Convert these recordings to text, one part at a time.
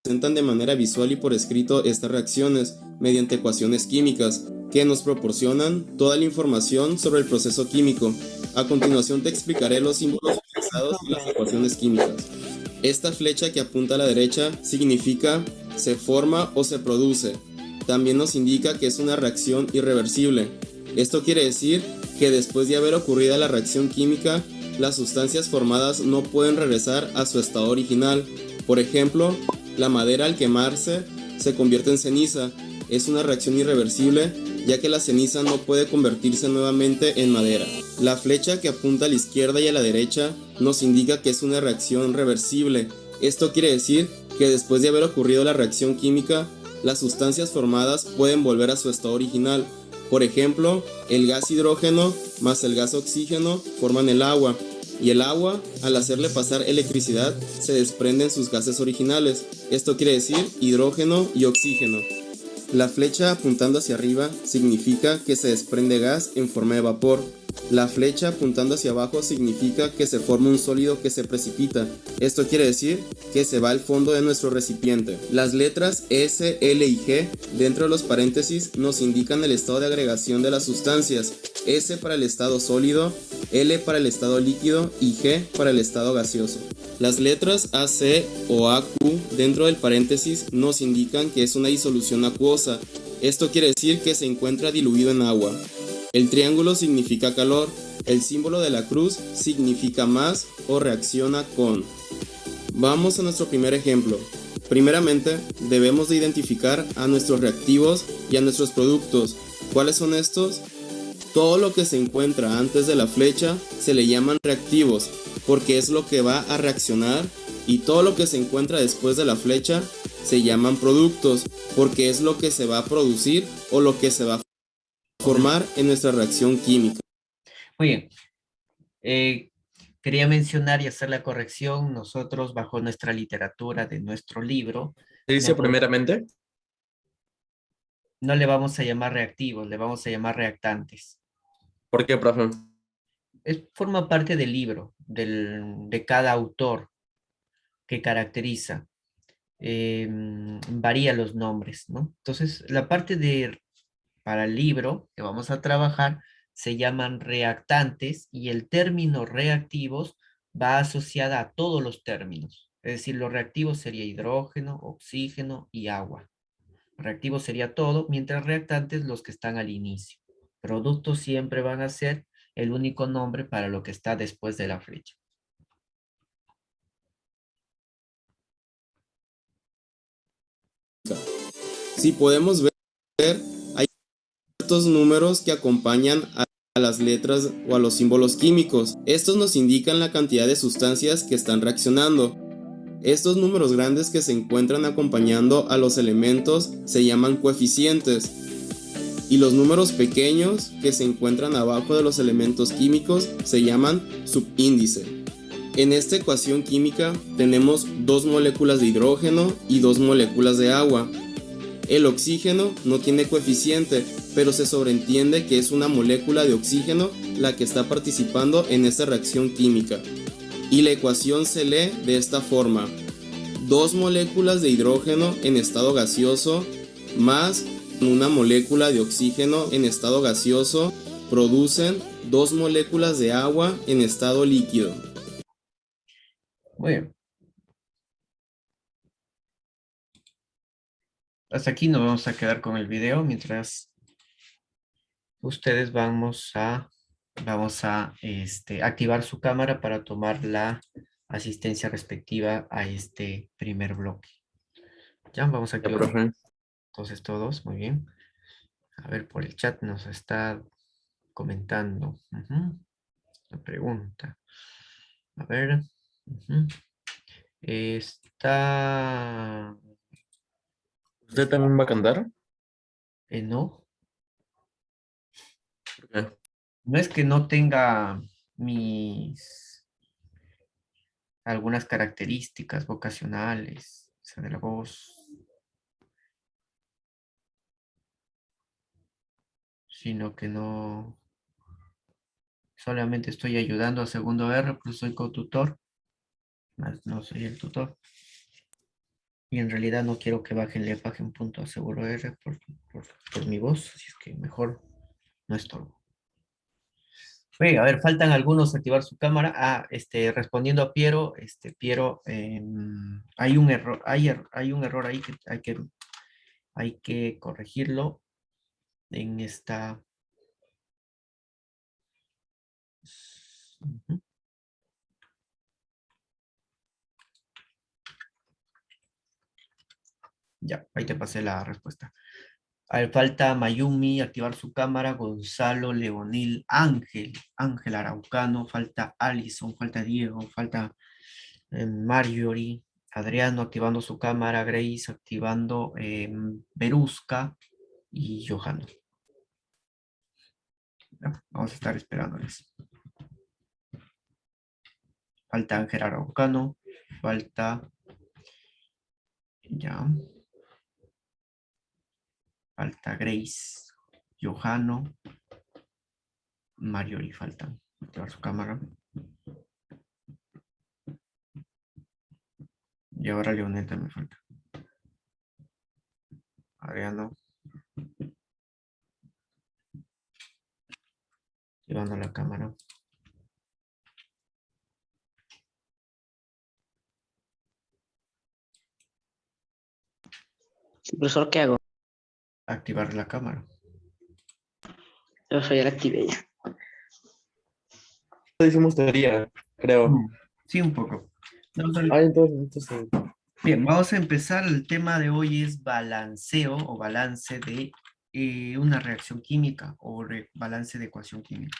presentan de manera visual y por escrito estas reacciones mediante ecuaciones químicas que nos proporcionan toda la información sobre el proceso químico. A continuación te explicaré los símbolos utilizados y las ecuaciones químicas. Esta flecha que apunta a la derecha significa se forma o se produce. También nos indica que es una reacción irreversible. Esto quiere decir que después de haber ocurrido la reacción química, las sustancias formadas no pueden regresar a su estado original. Por ejemplo, la madera al quemarse se convierte en ceniza. Es una reacción irreversible, ya que la ceniza no puede convertirse nuevamente en madera. La flecha que apunta a la izquierda y a la derecha nos indica que es una reacción reversible. Esto quiere decir que después de haber ocurrido la reacción química, las sustancias formadas pueden volver a su estado original. Por ejemplo, el gas hidrógeno más el gas oxígeno forman el agua, y el agua, al hacerle pasar electricidad, se desprenden sus gases originales. Esto quiere decir hidrógeno y oxígeno. La flecha apuntando hacia arriba significa que se desprende gas en forma de vapor. La flecha apuntando hacia abajo significa que se forma un sólido que se precipita. Esto quiere decir que se va al fondo de nuestro recipiente. Las letras S, L y G dentro de los paréntesis nos indican el estado de agregación de las sustancias. S para el estado sólido, L para el estado líquido y G para el estado gaseoso. Las letras AC o AQ dentro del paréntesis nos indican que es una disolución acuosa. Esto quiere decir que se encuentra diluido en agua. El triángulo significa calor. El símbolo de la cruz significa más o reacciona con. Vamos a nuestro primer ejemplo. Primeramente, debemos de identificar a nuestros reactivos y a nuestros productos. ¿Cuáles son estos? Todo lo que se encuentra antes de la flecha se le llaman reactivos, porque es lo que va a reaccionar, y todo lo que se encuentra después de la flecha se llaman productos, porque es lo que se va a producir o lo que se va a formar en nuestra reacción química. Muy bien. Quería mencionar y hacer la corrección. Nosotros, bajo nuestra literatura de nuestro libro, ¿Se dice no, primeramente? no le vamos a llamar reactivos, le vamos a llamar reactantes. ¿Por qué, profe? Forma parte del libro, de cada autor que caracteriza. Varía los nombres, ¿no? Entonces, la parte para el libro que vamos a trabajar se llaman reactantes, y el término reactivos va asociada a todos los términos. Es decir, los reactivos sería hidrógeno, oxígeno y agua. Reactivos sería todo, mientras reactantes los que están al inicio. Productos siempre van a ser el único nombre para lo que está después de la flecha. Si podemos ver, hay ciertos números que acompañan a las letras o a los símbolos químicos. Estos nos indican la cantidad de sustancias que están reaccionando. Estos números grandes que se encuentran acompañando a los elementos se llaman coeficientes, y los números pequeños que se encuentran abajo de los elementos químicos se llaman subíndice. En esta ecuación química tenemos dos moléculas de hidrógeno y dos moléculas de agua. El oxígeno no tiene coeficiente, pero se sobreentiende que es una molécula de oxígeno la que está participando en esta reacción química. Y la ecuación se lee de esta forma: dos moléculas de hidrógeno en estado gaseoso más una molécula de oxígeno en estado gaseoso producen dos moléculas de agua en estado líquido. Muy bien. Hasta aquí nos vamos a quedar con el video mientras ustedes vamos a activar su cámara para tomar la asistencia respectiva a este primer bloque. Ya, vamos a Ya, activar profe. entonces todos, muy bien. A ver, por el chat nos está comentando la pregunta. A ver. Está... ¿Usted también va a cantar? no. ¿Por qué? No es que no tenga algunas características vocacionales, o sea, de la voz, sino que no, solamente estoy ayudando a segundo R, pues soy cotutor, más no soy el tutor. Y en realidad no quiero que le bajen punto a seguro R por mi voz, así es que mejor no estorbo. Oye, a ver, faltan algunos activar su cámara. Ah, respondiendo a Piero, Piero, hay un error, hay un error ahí que hay que corregirlo en esta. Ujú. Ya, ahí te pasé la respuesta. A ver, falta Mayumi, activar su cámara, Gonzalo, Leonil, Ángel Araucano, falta Alison, falta Diego, falta Marjorie, Adriano activando su cámara, Grace activando Berusca y Johanna. Ya, vamos a estar esperándoles. Falta Ángel Araucano, falta ya, falta Grace, Johanno, Marjorie faltan activar su cámara. Y ahora Leonel también falta. Adriano. Llevando la cámara. Profesor, ¿qué hago? Activar la cámara. Yo soy la activé ya. Hicimos teoría, creo. Sí, un poco. Ah, entonces. Bien, vamos a empezar. El tema de hoy es balanceo o balance de una reacción química o balance de ecuación química.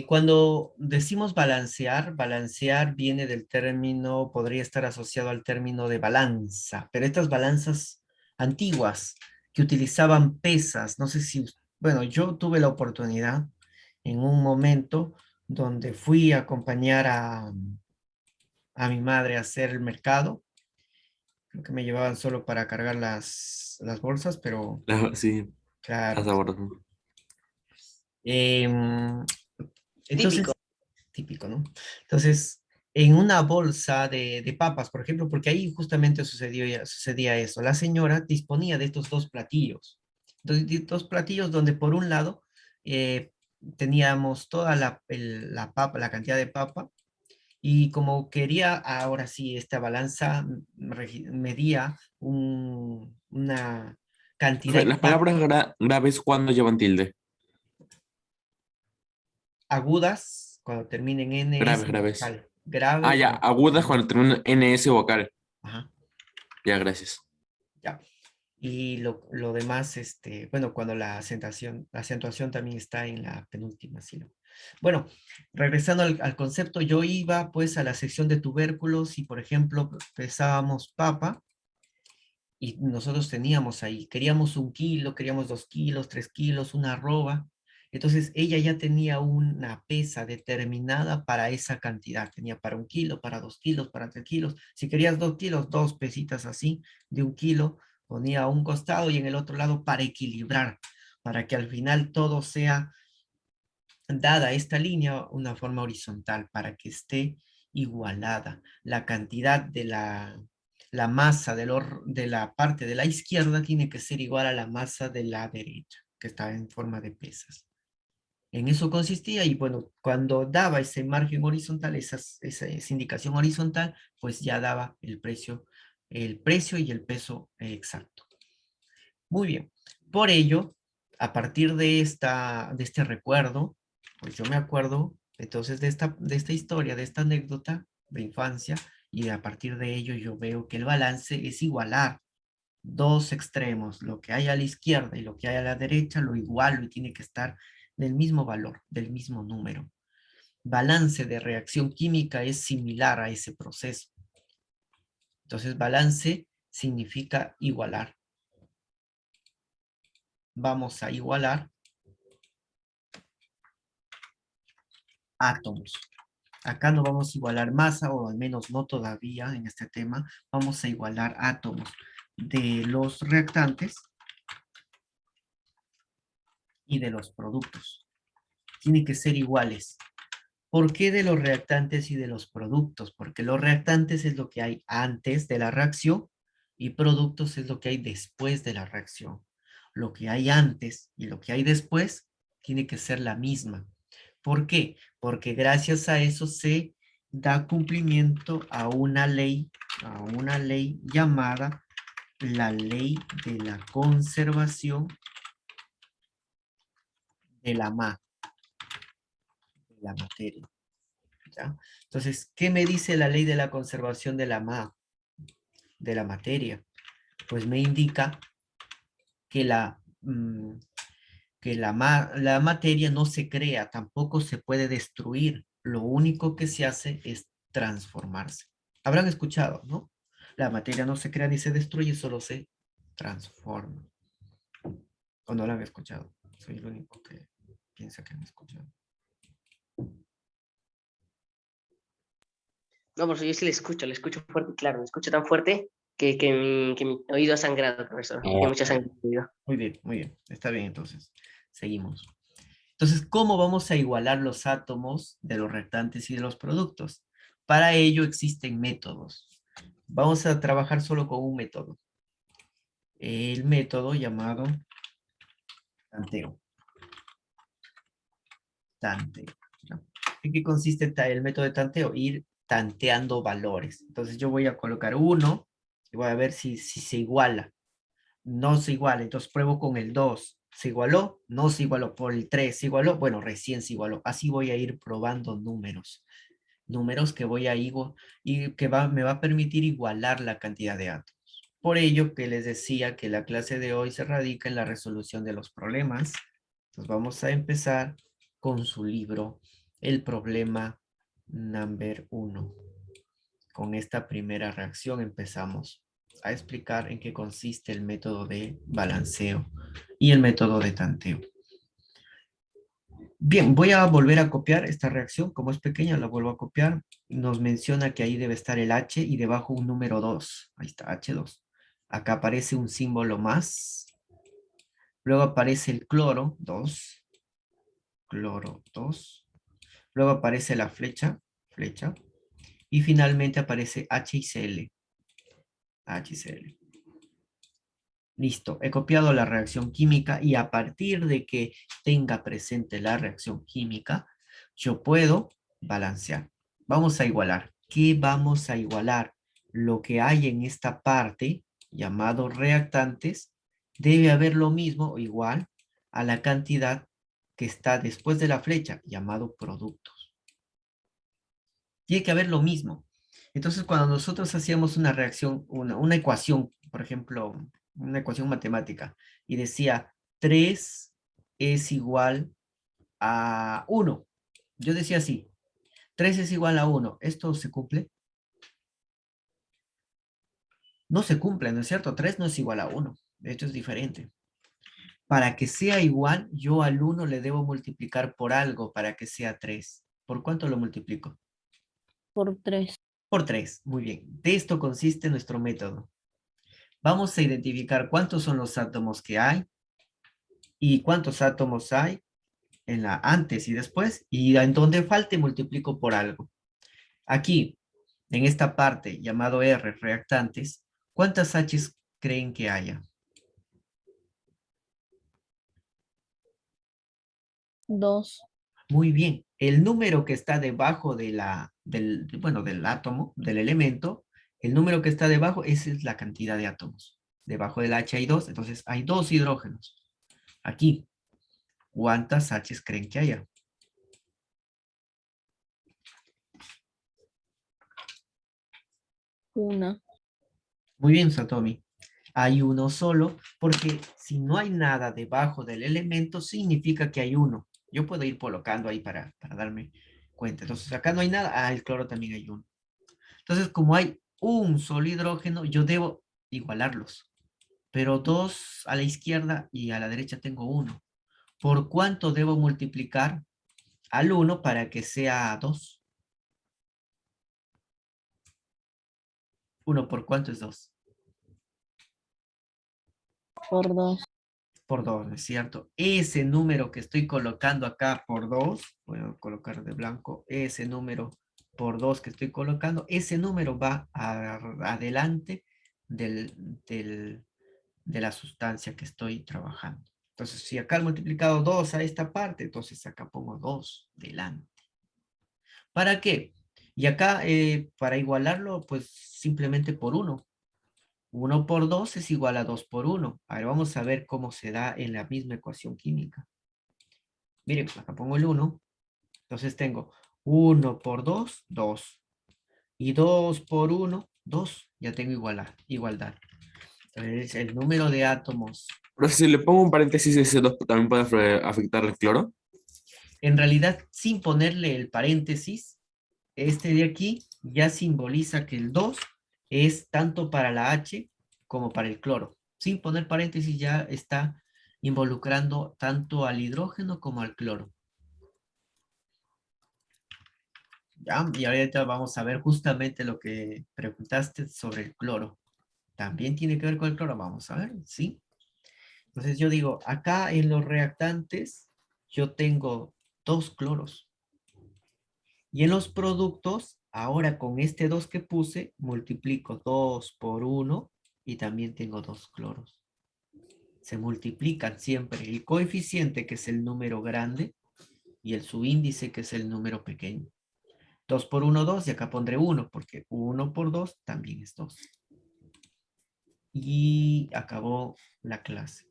Cuando decimos balancear, balancear viene del término, podría estar asociado al término de balanza, pero estas balanzas antiguas que utilizaban pesas, no sé si, bueno, yo tuve la oportunidad en un momento donde fui a acompañar a mi madre a hacer el mercado. Creo que me llevaban solo para cargar las bolsas, pero Sí, claro. hasta ahora. Em, Típico. entonces, típico, ¿no? Entonces, en una bolsa de papas, por ejemplo, porque ahí justamente sucedía eso, la señora disponía de estos dos platillos. Entonces, dos platillos donde por un lado teníamos toda la papa, la cantidad de papa, y como quería, ahora sí, esta balanza medía una cantidad Las palabras exacta, graves cuando llevan tilde. agudas, cuando terminen en Graves, NS, graves. vocal, grave Ah, ya, cuando agudas terminen. cuando terminan NS vocal. Ajá, Ya, gracias. ya. Y lo demás, bueno, cuando la acentuación también está en la penúltima sílaba. Bueno, regresando al concepto, yo iba pues a la sección de tubérculos y, por ejemplo, pesábamos papa y nosotros teníamos ahí, queríamos 1 kilo, queríamos 2 kilos, 3 kilos, una arroba. Entonces ella ya tenía una pesa determinada para esa cantidad. Tenía para 1 kilo, para 2 kilos, para 3 kilos. Si querías 2 kilos, dos pesitas así de 1 kilo, ponía a un costado y en el otro lado para equilibrar, para que al final todo sea dada esta línea una forma horizontal, para que esté igualada. La cantidad de la masa de la parte de la izquierda tiene que ser igual a la masa de la derecha, que está en forma de pesas. En eso consistía y bueno, cuando daba ese margen horizontal, esa indicación horizontal, pues ya daba el precio y el peso exacto. Muy bien. Por ello, a partir de este recuerdo, pues yo me acuerdo entonces de esta historia, de esta anécdota de infancia, y a partir de ello yo veo que el balance es igualar dos extremos, lo que hay a la izquierda y lo que hay a la derecha, lo igualo y tiene que estar del mismo valor, del mismo número. Balance de reacción química es similar a ese proceso. Entonces, balance significa igualar. Vamos a igualar átomos. Acá no vamos a igualar masa, o al menos no todavía en este tema. Vamos a igualar átomos de los reactantes y de los productos. Tienen que ser iguales. ¿Por qué de los reactantes y de los productos? Porque los reactantes es lo que hay antes de la reacción y productos es lo que hay después de la reacción. Lo que hay antes y lo que hay después tiene que ser la misma. ¿Por qué? Porque gracias a eso se da cumplimiento a una ley llamada la ley de la conservación de de la materia. ¿Ya? Entonces, ¿qué me dice la ley de la conservación de de la materia? Pues me indica que la materia no se crea, tampoco se puede destruir. Lo único que se hace es transformarse. Habrán escuchado, ¿no? La materia no se crea ni se destruye, solo se transforma. ¿O no la han escuchado? Soy el único que piensa que han escuchado. No, por eso yo sí le escucho fuerte y claro, le escucho tan fuerte que mi oído ha sangrado, profesor. Hay mucha sangre en mi oído. Muy bien, está bien entonces. Seguimos. Entonces, ¿cómo vamos a igualar los átomos de los reactantes y de los productos? Para ello existen métodos. Vamos a trabajar solo con un método. El método llamado tanteo. Tanteo. ¿No? ¿En qué consiste el método de tanteo? Ir tanteando valores. Entonces yo voy a colocar 1 y voy a ver si se iguala. No se iguala, entonces pruebo con el 2. ¿Se igualó? No se igualó. Por el 3, ¿se igualó? Bueno, recién se igualó. Así voy a ir probando números. Números que voy a y que me va a permitir igualar la cantidad de átomos. Por ello que les decía que la clase de hoy se radica en la resolución de los problemas. Entonces vamos a empezar con su libro, el problema number 1. Con esta primera reacción empezamos a explicar en qué consiste el método de balanceo y el método de tanteo. Bien, voy a volver a copiar esta reacción. Como es pequeña, la vuelvo a copiar. Nos menciona que ahí debe estar el H y debajo un número 2. Ahí está, H2. Acá aparece un símbolo más. Luego aparece el cloro, 2. Cloro, 2. Luego aparece la flecha. Y finalmente aparece HCl. HCl. Listo, he copiado la reacción química y a partir de que tenga presente la reacción química, yo puedo balancear. Vamos a igualar. ¿Qué vamos a igualar? Lo que hay en esta parte, llamado reactantes, debe haber lo mismo o igual a la cantidad que está después de la flecha, llamado productos. Tiene que haber lo mismo. Entonces, cuando nosotros hacíamos una reacción, una ecuación, por ejemplo, una ecuación matemática, y decía 3 es igual a 1. Yo decía así, 3 es igual a 1. ¿Esto se cumple? No se cumple, ¿no es cierto? 3 no es igual a 1. De hecho, es diferente. Para que sea igual, yo al 1 le debo multiplicar por algo para que sea 3. ¿Por cuánto lo multiplico? Por 3. Por 3. Muy bien. De esto consiste nuestro método. Vamos a identificar cuántos son los átomos que hay y cuántos átomos hay en la antes y después, y en donde falte multiplico por algo. Aquí, en esta parte llamado R, reactantes, ¿cuántas H's creen que haya? 2. Muy bien. El número que está debajo de del átomo, del elemento, el número que está debajo, esa es la cantidad de átomos. Debajo del H hay 2, entonces hay 2 hidrógenos. Aquí, ¿cuántas H's creen que haya? 1. Muy bien, Satomi. Hay uno solo, porque si no hay nada debajo del elemento, significa que hay uno. Yo puedo ir colocando ahí para darme cuenta. Entonces, acá no hay nada. Ah, el cloro también hay uno. Entonces, como hay un solo hidrógeno, yo debo igualarlos. Pero 2 a la izquierda y a la derecha tengo 1. ¿Por cuánto debo multiplicar al 1 para que sea 2? 1 por cuánto es 2. Por 2. por 2, ¿no es cierto? Ese número que estoy colocando acá por 2, voy a colocar de blanco, ese número por 2 que estoy colocando, ese número va adelante del, de la sustancia que estoy trabajando. Entonces, si acá he multiplicado 2 a esta parte, entonces acá pongo 2 delante. ¿Para qué? Y acá, para igualarlo, pues simplemente por 1. 1 por 2 es igual a 2 por 1. Ahora vamos a ver cómo se da en la misma ecuación química. Miren, acá pongo el 1. Entonces tengo 1 por 2, 2. Y 2 por 1, 2. Ya tengo igualdad. Entonces el número de átomos. Pero si le pongo un paréntesis, ese 2 también puede afectar el cloro. En realidad, sin ponerle el paréntesis, este de aquí ya simboliza que el 2 es tanto para la H como para el cloro. Sin poner paréntesis ya está involucrando tanto al hidrógeno como al cloro. ¿Ya? Y ahorita vamos a ver justamente lo que preguntaste sobre el cloro. También tiene que ver con el cloro, vamos a ver, ¿sí? Entonces yo digo, acá en los reactantes yo tengo 2 cloros. Y en los productos, ahora con este 2 que puse, multiplico 2 por 1 y también tengo 2 cloros. Se multiplican siempre el coeficiente, que es el número grande, y el subíndice, que es el número pequeño. 2 por 1, 2, y acá pondré 1, porque 1 por 2 también es 2. Y acabó la clase,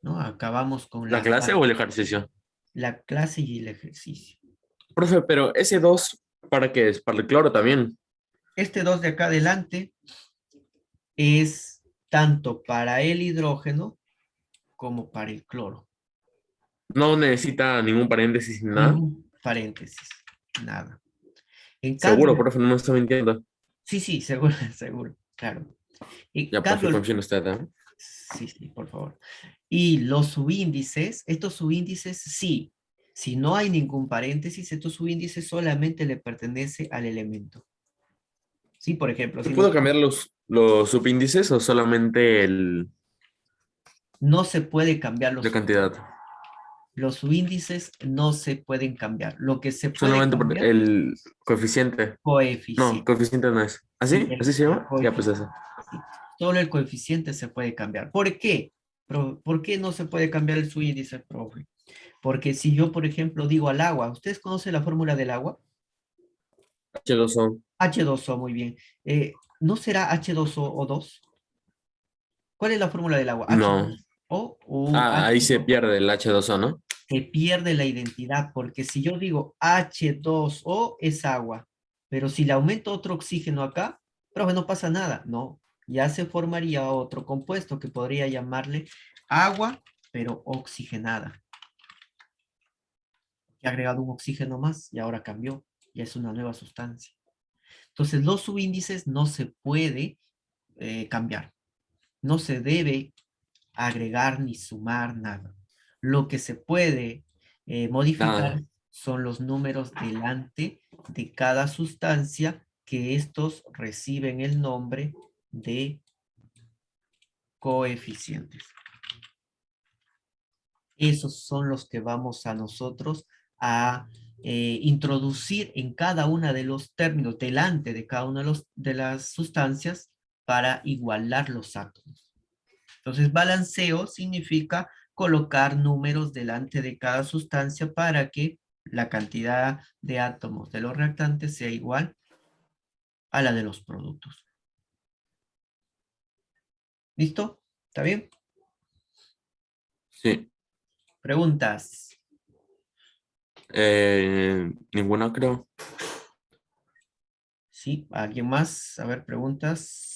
¿no? Acabamos con ¿La clase o el ejercicio? la clase y el ejercicio. Profe, pero ese 2, ¿para qué es? Para el cloro también. Este 2 de acá adelante es tanto para el hidrógeno como para el cloro. No necesita ningún paréntesis ni nada. Ningún paréntesis, nada. En Seguro, cambio, profe, no me está mintiendo. sí, sí, seguro, seguro, claro. En Ya, profe, cambio, confío en usted, ¿eh? sí, sí, por favor. Y los subíndices, estos subíndices, sí, si no hay ningún paréntesis, estos subíndices solamente le pertenece al elemento. Sí, por ejemplo, ¿Yo si puedo nos, cambiar los subíndices o solamente no se puede cambiar la cantidad? los subíndices no se pueden cambiar. Lo que se puede Solamente por cambiar, el coeficiente. No, coeficiente. coeficiente no es. Sí, ¿Así? ¿Así se el llama? Ya, pues coeficiente. eso. Sí. Solo el coeficiente se puede cambiar. ¿Por qué? ¿Por qué no se puede cambiar el subíndice, profe? Porque si yo, por ejemplo, digo al agua, ¿ustedes conocen la fórmula del agua? H2O. H2O, muy bien. ¿No será H2O o 2? ¿Cuál es la fórmula del agua? No. H2O o Ah, ahí se H2O. pierde el H2O, ¿no? Se pierde la identidad, porque si yo digo H2O es agua, pero si le aumento otro oxígeno acá, profe, no pasa nada. No, ya se formaría otro compuesto que podría llamarle agua, pero oxigenada. He agregado un oxígeno más y ahora cambió, ya es una nueva sustancia. Entonces, los subíndices no se puede cambiar, no se debe agregar ni sumar nada. Lo que se puede modificar Nada. son los números delante de cada sustancia, que estos reciben el nombre de coeficientes. Esos son los que vamos a nosotros a introducir en cada una de los términos, delante de cada una de las sustancias, para igualar los átomos. Entonces, balanceo significa colocar números delante de cada sustancia para que la cantidad de átomos de los reactantes sea igual a la de los productos. ¿Listo? ¿Está bien? Sí. Preguntas. Ninguna, creo. ¿Sí? ¿Alguien más? A ver, preguntas.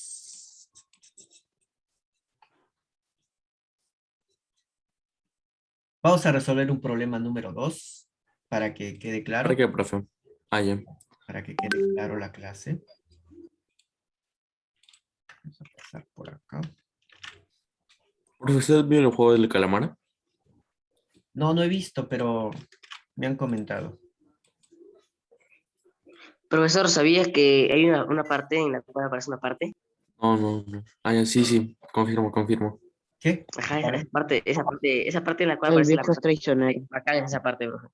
Vamos a resolver un problema número 2 para que quede ¿Para claro, qué, profe? Ah, ya. para que quede claro la clase. Vamos a pasar por acá. Profe, ¿usted vio el juego del calamar? No, no he visto, pero me han comentado. Profesor, ¿sabías que hay una parte en la cual aparece una parte? No, no, no. Ah, ya, sí, sí. Confirmo, confirmo. ¿Qué? Ajá, esa parte en la cual El aparece la viejo es cosa. traicionero. Bacán es esa parte, profe.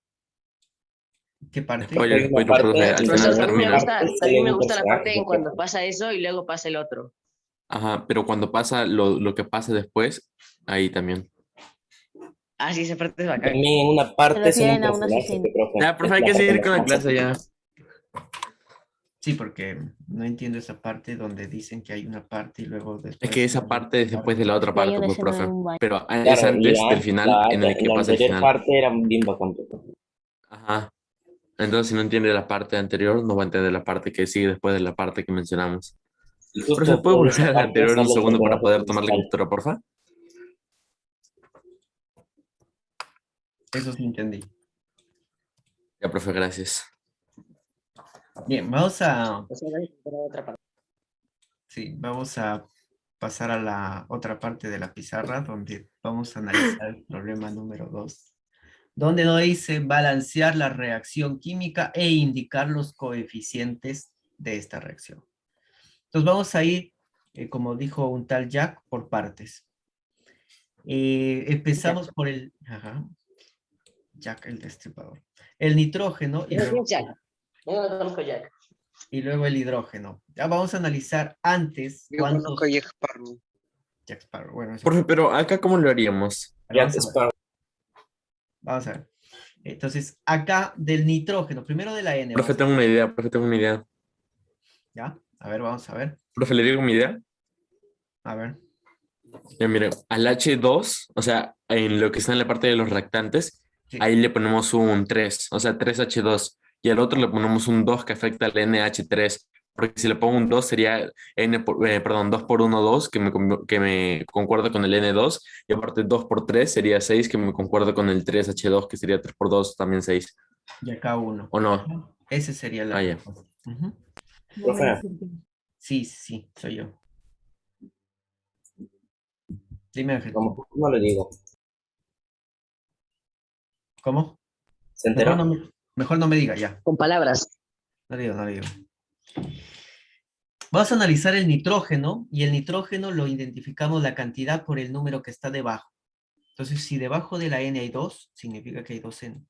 ¿Qué parte? Oye, Una oye, profe, parte, al en final Profesor, una termina. parte sale también me un gusta la personaje, parte en yo cuando creo. pasa eso y luego pasa el otro. Ajá, pero cuando pasa lo que pasa después, ahí también. Ah, sí, esa parte es bacán. También en una Se parte sale un refieren a una personaje, asesina. que creo que Ya, profe, es hay la que parte seguir más con la clase épica. ya. Sí, porque no entiendo esa parte donde dicen que hay una parte y luego Es después... que esa parte es después de la otra Que hay parte, una pues, escena de profe. un baño. Pero es Claro, antes del final en el que la pasa el anterior final. parte era bien bacán. Ajá. Entonces, si no entiende la parte anterior, no va a entender la parte que sigue después de la parte que mencionamos. Y Profe, justo ¿puede después de volver esa a la parte anterior un sale el segundo para personaje poder tomar la principal. captura, porfa? Eso sí entendí. Ya, profe, gracias. Bien, vamos a... O sea, era otra parte. Sí, vamos a pasar a la otra parte de la pizarra donde vamos a analizar el problema número 2, donde nos dice balancear la reacción química e indicar los coeficientes de esta reacción. Entonces vamos a ir, como dijo un tal Jack, por partes. Empezamos por el... Ajá, Jack el destripador. El nitrógeno Yo no sé Jack. Yo no conozco Jack. y luego el hidrógeno. Ya vamos a analizar antes Yo cuántos... conozco a Jack Sparrow. Jack Sparrow, bueno, eso. Profe, pero acá, ¿cómo lo haríamos? Jack Vamos a ver. Sparrow. Vamos a ver. Entonces, acá del nitrógeno, primero de la N, Profe, vamos a tengo una idea, profe, tengo una idea. ¿ya? A ver, vamos a ver. Profe, ¿le digo mi idea? A ver. Ya, mire, al H2, o sea, en lo que está en la parte de los reactantes, Sí. ahí le ponemos un 3, o sea, 3H2, y al otro le ponemos un 2 que afecta al NH3, porque si le pongo un 2 sería 2 por 1, 2, que me concuerda con el N2, y aparte 2 por 3 sería 6, que me concuerda con el 3H2, que sería 3 por 2, también 6, Y acá uno. ¿o no? Ese sería la Ah, ya. respuesta. Ujú. Profe, Sí, sí, soy yo. Dime, Ángel. ¿cómo le digo? ¿Cómo? ¿Se enteró? Mejor no me diga, ya. Con palabras. No digo, no digo. Vamos a analizar el nitrógeno y el nitrógeno lo identificamos la cantidad por el número que está debajo. Entonces, si debajo de la N hay 2, significa que hay 2N.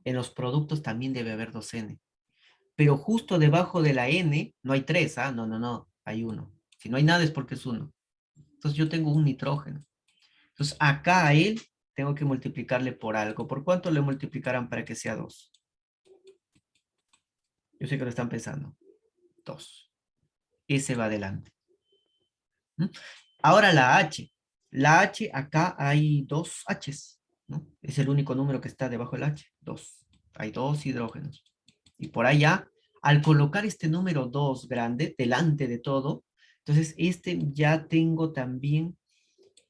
En los productos también debe haber 2N. Pero justo debajo de la N no hay 3, ¿ah? No, no, no, hay 1. Si no hay nada es porque es 1. Entonces yo tengo un nitrógeno. Entonces acá a él tengo que multiplicarle por algo. ¿Por cuánto le multiplicarán para que sea 2? Yo sé que lo están pensando. 2. Ese va adelante. ¿Mm? Ahora la H. La H, acá hay 2 Hs, ¿no? Es el único número que está debajo del H. 2. Hay 2 hidrógenos. Y por allá, al colocar este número 2 grande delante de todo, entonces este ya tengo también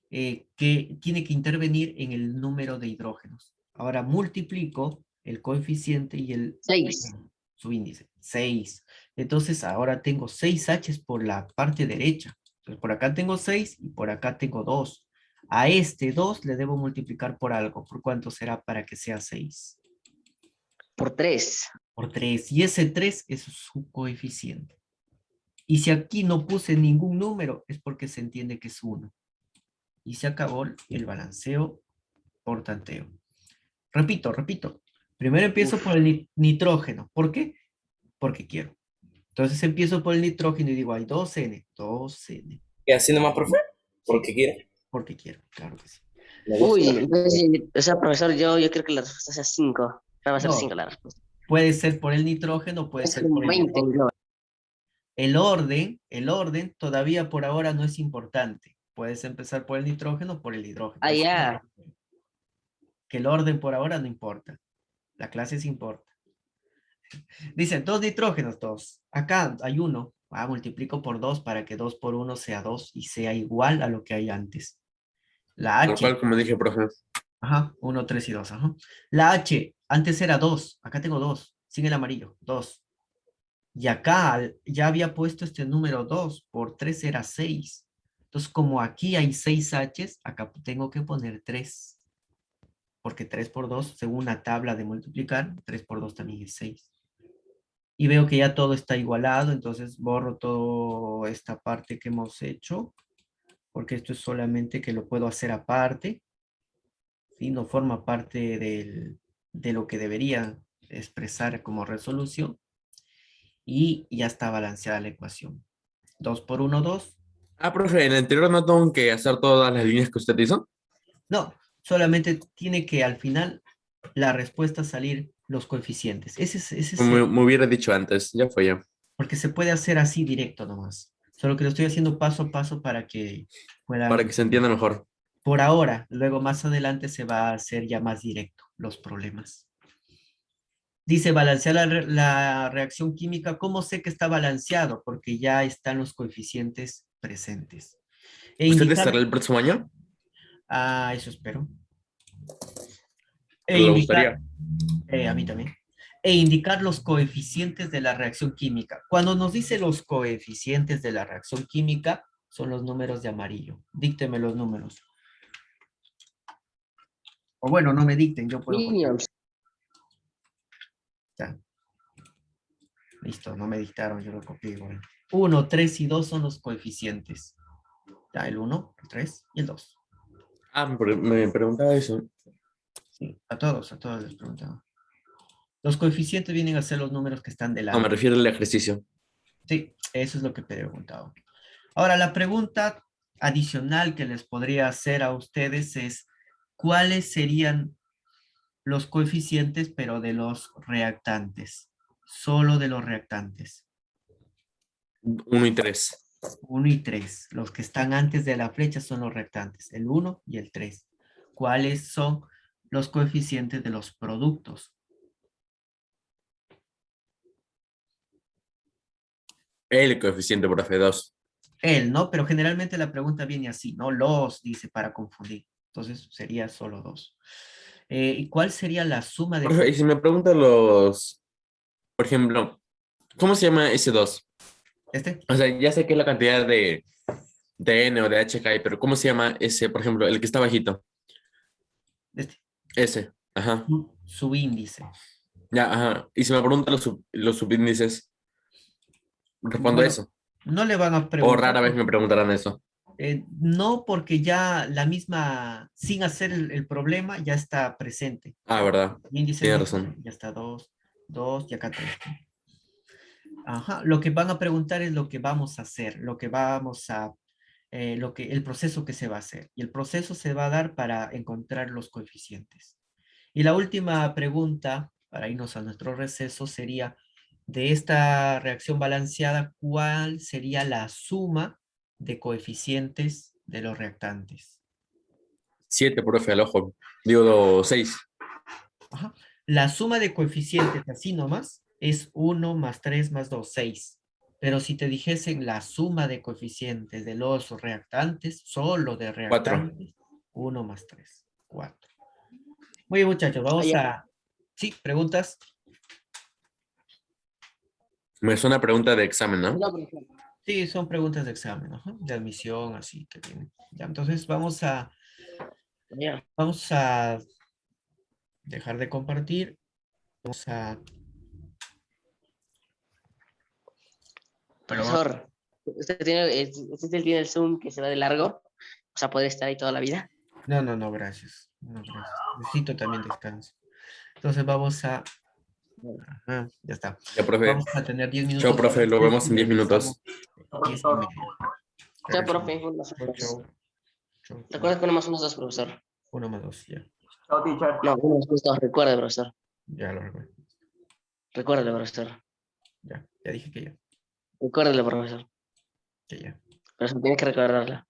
que tiene que intervenir en el número de hidrógenos. Ahora multiplico el coeficiente y 6. su índice, 6. Entonces ahora tengo 6 H's por la parte derecha. Entonces por acá tengo 6 y por acá tengo 2. A este 2 le debo multiplicar por algo. ¿Por cuánto será para que sea 6? Por 3. Por 3. Y ese 3 es su coeficiente. Y si aquí no puse ningún número, es porque se entiende que es 1. Y se acabó el balanceo por tanteo. Repito. Primero empiezo por el nitrógeno. ¿Por qué? Porque quiero. Entonces empiezo por el nitrógeno y digo, hay 2N. ¿Y así nomás, profe? ¿Porque quiere? Porque quiero, claro que sí. Me Uy, gusta. entonces, o sea, profesor, yo creo que la respuesta sea 5. Va a ser No, 5 la respuesta. puede ser por el nitrógeno, puede Es ser como por el 20. hidrógeno. El orden todavía por ahora no es importante. Puedes empezar por el nitrógeno o por el hidrógeno. Ah, ya. Que el orden por ahora no importa. La clase sí importa. Dicen, 2 nitrógenos, 2. Acá hay 1. Multiplico por 2 para que 2 por 1 sea 2 y sea igual a lo que hay antes. La Tal H, cual como dije, profe. ajá, 1, 3 y 2, ajá. La H, antes era 2, acá tengo 2, sin el amarillo, 2. Y acá ya había puesto este número 2, por 3 era 6. Entonces, como aquí hay 6 H's, acá tengo que poner 3. Porque 3 por 2, según la tabla de multiplicar, 3 por 2 también es 6. Y veo que ya todo está igualado, entonces borro toda esta parte que hemos hecho. porque esto es solamente que lo puedo hacer aparte, ¿sí? No forma parte de lo que debería expresar como resolución, y ya está balanceada la ecuación. 2 por 1, 2. Ah, profe, en el anterior no tengo que hacer todas las líneas que usted hizo. No, solamente tiene que al final la respuesta salir los coeficientes. Ese es Me hubiera dicho antes, ya fue ya. porque se puede hacer así directo nomás. Solo que lo estoy haciendo paso a paso para que Para puedan, que se entienda mejor. por ahora, luego más adelante se va a hacer ya más directo los problemas. Dice balancear la reacción química. ¿Cómo sé que está balanceado? Porque ya están los coeficientes presentes. E ¿Usted indicar, estará el próximo año? eso espero. E Pero le indicar, gustaría. a mí también. E indicar los coeficientes de la reacción química. Cuando nos dice los coeficientes de la reacción química, son los números de amarillo. Dícteme los números. O bueno, no me dicten, yo puedo copiar. Minions. Ya. Listo, no me dictaron, yo lo copié igual. 1, 3 y 2 son los coeficientes. Ya, el 1, el 3 y el 2. Ah, me preguntaba eso. Sí, a todos les preguntaba. Los coeficientes vienen a ser los números que están No, me delante. refiero al ejercicio. Sí, eso es lo que te he preguntado. Ahora, la pregunta adicional que les podría hacer a ustedes es, ¿cuáles serían los coeficientes, pero de los reactantes? Solo de los reactantes. 1 y 3. 1 y 3. Los que están antes de la flecha son los reactantes, el 1 y el 3. ¿Cuáles son los coeficientes de los productos? El coeficiente, profe, 2. El, ¿no? Pero generalmente la pregunta viene así, ¿no? Los, dice, para confundir. Entonces sería solo 2. ¿Y cuál sería la suma de... Profe, y si me preguntan los, por ejemplo, ¿cómo se llama ese 2? ¿Este? O sea, ya sé que es la cantidad de N o de H que hay, pero ¿cómo se llama ese, por ejemplo, el que está bajito? Este. Ese. Ajá. Subíndice. Ya, ajá. Y si me preguntan los subíndices, respondo Bueno, eso. no le van a O preguntar. rara vez me preguntarán eso. No, porque ya la misma, sin hacer el problema, ya está presente. Ah, verdad. Índice Tiene mismo, razón. ya está 2, 2 y acá 3. Ajá, lo que van a preguntar es lo que vamos a hacer, lo que vamos a, el proceso que se va a hacer. Y el proceso se va a dar para encontrar los coeficientes. Y la última pregunta, para irnos a nuestro receso, sería, de esta reacción balanceada, ¿cuál sería la suma de coeficientes de los reactantes? 7, profe, al ojo. Digo, 6. Ajá. La suma de coeficientes, así nomás, es 1 más 3 más 2, 6. Pero si te dijesen la suma de coeficientes de los reactantes, solo de 4. reactantes, 1 más 3, 4. Muy bien, muchachos, vamos Allá. a... Sí, preguntas. Me suena pregunta de examen, ¿no? No, profesor. Sí, son preguntas de examen, ajá, de admisión, así que tienen. Ya, entonces vamos a Ya. dejar de compartir. Vamos a... Profesor, usted tiene el Zoom que se va de largo, o sea, puede estar ahí toda la vida. No, gracias. No, gracias. Necesito también descanso. Entonces vamos a... Ajá, ya está. Ya, profe. Vamos a tener 10 Chao, minutos de profe. Lo receso vemos y en 10 minutos. regresamos 10:30. Chao, Regresamos. profe. Buenas Chau, noches. chau. Chau, chau. Recuerda que uno más uno es dos, profesor. 1 más 2, ya. No, uno más dos, recuerde, profesor. Ya lo recuerdo. Recuérdelo, profesor. Ya dije que ya. Recuérdelo, profesor. Que ya. Profesor, tiene que recordarla.